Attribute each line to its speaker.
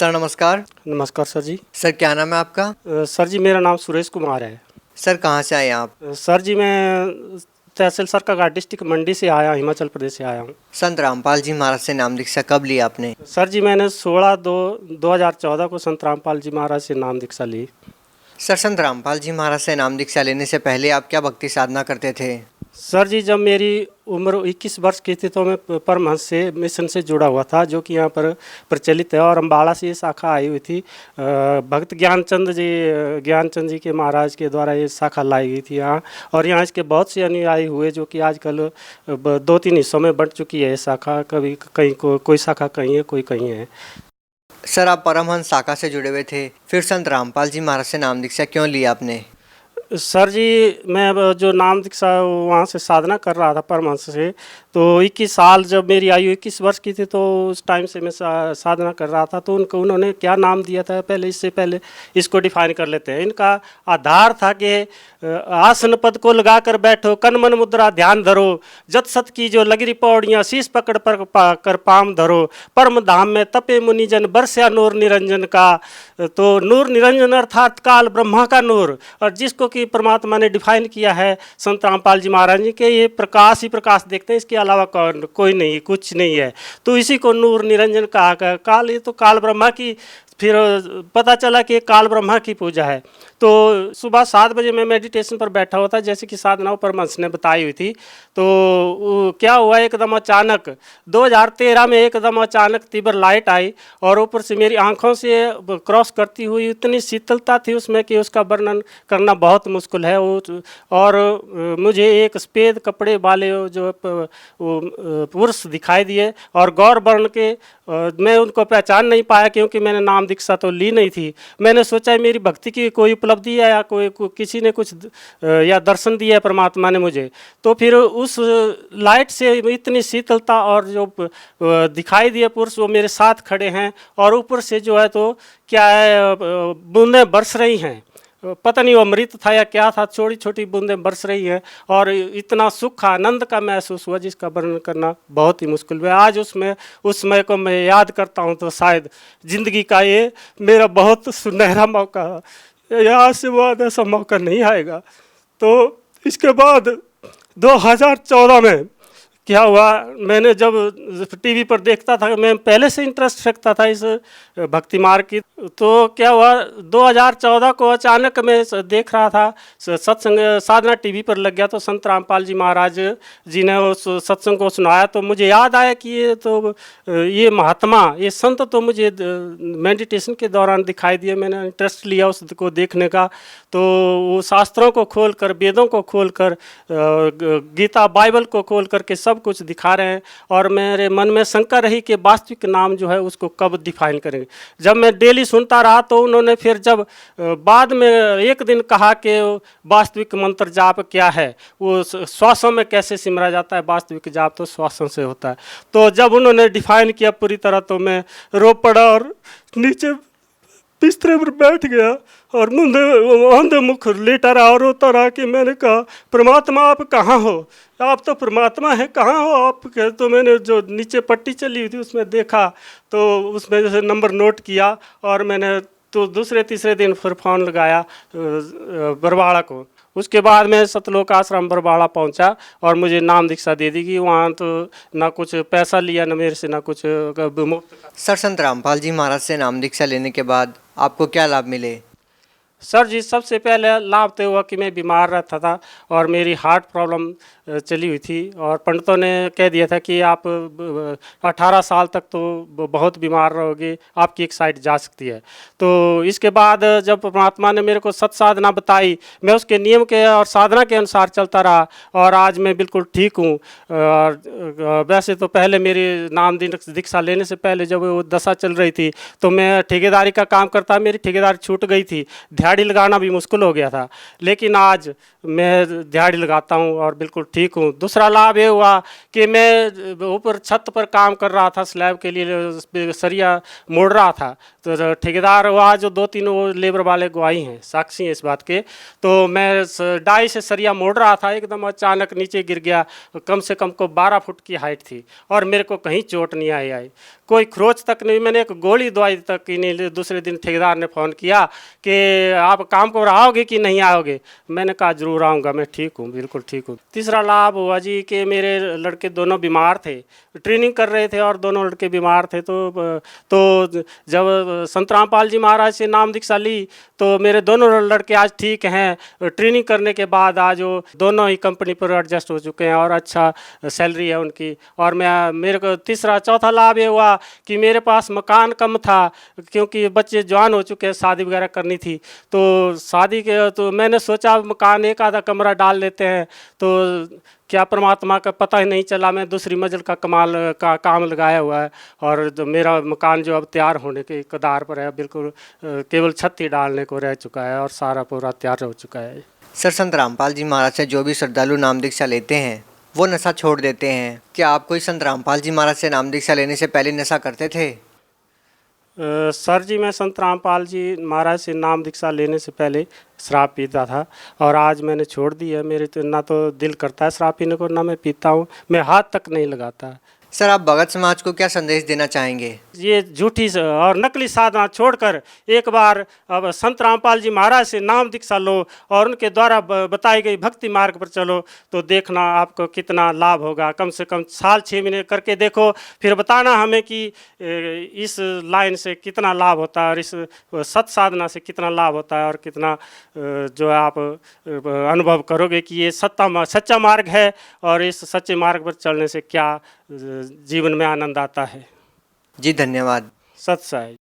Speaker 1: Sir नमस्कार।
Speaker 2: नमस्कार sir जी।
Speaker 1: Sir क्या नाम है आपका?
Speaker 2: सर जी मेरा नाम सुरेश कुमार है।
Speaker 1: सर कहाँ से आए आप?
Speaker 2: सर जी मैं तहसील सरकाघाट डिस्ट्रिक्ट मंडी से आया, हिमाचल प्रदेश से आया हूँ।
Speaker 1: संत रामपाल जी महाराज से नाम दीक्षा कब ली आपने?
Speaker 2: सर जी मैंने 16/2/2014 को संत रामपाल जी महाराज से नाम दीक्षा ली।
Speaker 1: सर संत रामपाल जी महाराज से नाम दीक्षा लेने से पहले आप क्या भक्ति साधना करते थे?
Speaker 2: सर जी जब मेरी उम्र 21 वर्ष की थी तो मैं परमहंस से मिशन से जुड़ा हुआ था, जो कि यहाँ पर प्रचलित है, और अम्बाड़ा से ये शाखा आई हुई थी। भक्त ज्ञानचंद जी के महाराज के द्वारा ये शाखा लाई गई थी यहाँ, और यहाँ इसके बहुत से अनुयायी हुए, जो कि आजकल 2-3 हिस्सों में बंट चुकी है शाखा। कभी कहीं कोई शाखा कहीं है, कोई कहीं है।
Speaker 1: सर आप परमहंस शाखा से जुड़े हुए थे, फिर संत रामपाल जी महाराज से नाम दीक्षा क्यों ली आपने?
Speaker 2: सर जी मैं जो नाम दीक्षा वहाँ से साधना कर रहा था परमहंस से, तो 21 साल जब मेरी आयु 21 वर्ष की थी, तो उस टाइम से मैं साधना कर रहा था। तो उन्होंने क्या नाम दिया था, इससे पहले इसको डिफाइन कर लेते हैं। इनका आधार था कि आसन पद को लगा कर बैठो, कन मन मुद्रा ध्यान धरो, जत सत की जो लगरी पौड़ियाँ, शीश पकड़ कर पाम धरो, परम धाम में तपे मुनिजन, बरस्या नूर निरंजन का। तो नूर निरंजन अर्थात काल ब्रह्मा का नूर, और जिसको कि परमात्मा ने डिफाइन किया है संत रामपाल जी महाराज जी के, ये प्रकाश ही प्रकाश देखते हैं, इसके अलावा कोई नहीं, कुछ नहीं है। तो इसी को नूर निरंजन कहा। काल, ये तो काल ब्रह्मा की, फिर पता चला कि काल ब्रह्मा की पूजा है। तो सुबह 7 बजे मैं मेडिटेशन पर बैठा हुआ था, जैसे कि साधनाओं परमहंस ने बताई हुई थी। तो क्या हुआ, एकदम अचानक 2013 में एकदम अचानक तीव्र लाइट आई, और ऊपर से मेरी आंखों से क्रॉस करती हुई इतनी शीतलता थी उसमें कि उसका वर्णन करना बहुत मुश्किल है। और मुझे एक सफ़ेद कपड़े वाले जो पुरुष दिखाई दिए, और गौर वर्ण के, मैं उनको पहचान नहीं पाया, क्योंकि मैंने नाम दीक्षा तो ली नहीं थी। मैंने सोचा मेरी भक्ति की कोई उपलब्धि है, या किसी ने कुछ या दर्शन दिया है परमात्मा ने मुझे। तो फिर उस लाइट से इतनी शीतलता, और जो दिखाई दिए पुरुष वो मेरे साथ खड़े हैं, और ऊपर से जो है तो क्या है, बूंदें बरस रही हैं। पता नहीं वो अमृत था या क्या था, छोटी छोटी बूंदें बरस रही हैं, और इतना सुख आनंद का महसूस हुआ जिसका वर्णन करना बहुत ही मुश्किल है। आज उस समय को मैं याद करता हूँ तो शायद ज़िंदगी का ये मेरा बहुत सुनहरा मौका है, यहाँ से बाद ऐसा मौका नहीं आएगा। तो इसके बाद 2014 में क्या हुआ, मैंने जब टीवी पर देखता था, मैं पहले से इंटरेस्ट रखता था इस भक्ति मार्ग की। तो क्या हुआ, 2014 को अचानक मैं देख रहा था, सत्संग साधना टीवी पर लग गया, तो संत रामपाल जी महाराज जी ने उस सत्संग को सुनाया। तो मुझे याद आया कि ये महात्मा, ये संत तो मुझे मेडिटेशन के दौरान दिखाई दिए। मैंने इंटरेस्ट लिया उसको देखने का। तो वो शास्त्रों को खोल कर, वेदों को खोल कर, गीता बाइबल को खोल करके सब कुछ दिखा रहे हैं, और मेरे मन में शंका रही कि वास्तविक नाम जो है उसको कब डिफाइन करेंगे। जब मैं डेली सुनता रहा, तो उन्होंने फिर जब बाद में एक दिन कहा कि वास्तविक मंत्र जाप क्या है, वो श्वासों में कैसे सिमरा जाता है, वास्तविक जाप तो श्वासों से होता है। तो जब उन्होंने डिफाइन किया पूरी तरह, तो मैं रो पड़ा और नीचे बिस्तरे पर बैठ गया, और अंधे मुख लेटा रहा और रोता रहा कि मैंने कहा, परमात्मा आप कहाँ हो? आप तो परमात्मा है, कहाँ हो आप? तो मैंने जो नीचे पट्टी चली हुई थी उसमें देखा, तो उसमें जैसे नंबर नोट किया, और मैंने तो दूसरे तीसरे दिन फिर फ़ोन लगाया बरवाड़ा को। उसके बाद मैं सतलोक आश्रम बरवाड़ा पहुंचा, और मुझे नाम दीक्षा दे दी कि वहाँ तो ना कुछ पैसा लिया, ना मेरे से ना कुछ मुफ्त।
Speaker 1: सर संत रामपाल जी महाराज से नाम दीक्षा लेने के बाद आपको क्या लाभ मिले?
Speaker 2: सर जी सबसे पहले लाभ तो हुआ कि मैं बीमार रहता था, और मेरी हार्ट प्रॉब्लम चली हुई थी, और पंडितों ने कह दिया था कि आप 18 साल तक तो बहुत बीमार रहोगे, आपकी एक साइड जा सकती है। तो इसके बाद जब परमात्मा ने मेरे को सत साधना बताई, मैं उसके नियम के और साधना के अनुसार चलता रहा, और आज मैं बिल्कुल ठीक हूँ। और वैसे तो पहले मेरी नाम दीक्षा लेने से पहले जब वो दशा चल रही थी, तो मैं ठेकेदारी का काम करता, मेरी ठेकेदारी छूट गई थी। दिहाड़ी लगाना भी मुश्किल हो गया था, लेकिन आज मैं दिहाड़ी लगाता हूँ और बिल्कुल ठीक हूँ। दूसरा लाभ ये हुआ कि मैं ऊपर छत पर काम कर रहा था, स्लैब के लिए सरिया मोड़ रहा था, तो ठेकेदार वहाँ जो 2-3 वो लेबर वाले गवाही हैं, साक्षी हैं इस बात के। तो मैं डाई से सरिया मोड़ रहा था, एकदम अचानक नीचे गिर गया। कम से कम को 12 फुट की हाइट थी और मेरे को कहीं चोट नहीं आई, कोई खरोच तक नहीं, मैंने एक गोली दवाई तक की नहीं। दूसरे दिन ठेकेदार ने फ़ोन किया कि आप काम को आओगे कि नहीं आओगे। मैंने कहा जरूर आऊँगा, मैं ठीक हूँ, बिल्कुल ठीक हूँ। तीसरा लाभ हुआ जी कि मेरे लड़के दोनों बीमार थे, ट्रेनिंग कर रहे थे और दोनों लड़के बीमार थे। तो जब संत रामपाल जी महाराज से नाम दीक्षा ली तो मेरे दोनों लड़के आज ठीक हैं। ट्रेनिंग करने के बाद आज वो दोनों ही कंपनी पर एडजस्ट हो चुके हैं और अच्छा सैलरी है उनकी। और मेरे को चौथा लाभ ये हुआ कि मेरे पास मकान कम था, क्योंकि बच्चे जवान हो चुके हैं, शादी वगैरह करनी थी। तो शादी के तो मैंने सोचा मकान एक आधा कमरा डाल लेते हैं, तो क्या परमात्मा का पता ही नहीं चला, मैं दूसरी मंजिल का कमाल का काम लगाया हुआ है और मेरा मकान जो अब तैयार होने के कगार पर है, बिल्कुल केवल छत ही डालने को रह चुका है और सारा पूरा तैयार हो चुका है।
Speaker 1: सर, संत रामपाल जी महाराज से जो भी श्रद्धालु नाम दीक्षा लेते हैं वो नशा छोड़ देते हैं, क्या आप कोई संत रामपाल जी महाराज से नाम दीक्षा लेने से पहले नशा करते थे?
Speaker 2: सर जी, मैं संत रामपाल जी महाराज से नाम दीक्षा लेने से पहले शराब पीता था और आज मैंने छोड़ दी है। मेरे तो ना तो दिल करता है शराब पीने को, ना मैं पीता हूँ, मैं हाथ तक नहीं लगाता।
Speaker 1: सर, आप भगत समाज को क्या संदेश देना चाहेंगे?
Speaker 2: ये झूठी और नकली साधना छोड़कर एक बार अब संत रामपाल जी महाराज से नाम दीक्षा लो और उनके द्वारा बताई गई भक्ति मार्ग पर चलो, तो देखना आपको कितना लाभ होगा। कम से कम साल 6 महीने करके देखो, फिर बताना हमें कि इस लाइन से कितना लाभ होता है और इस सत साधना से कितना लाभ होता है और कितना जो आप अनुभव करोगे कि ये सच्चा मार्ग है और इस सच्चे मार्ग पर चलने से क्या जीवन में आनंद आता है।
Speaker 1: जी धन्यवाद।
Speaker 2: सत साई।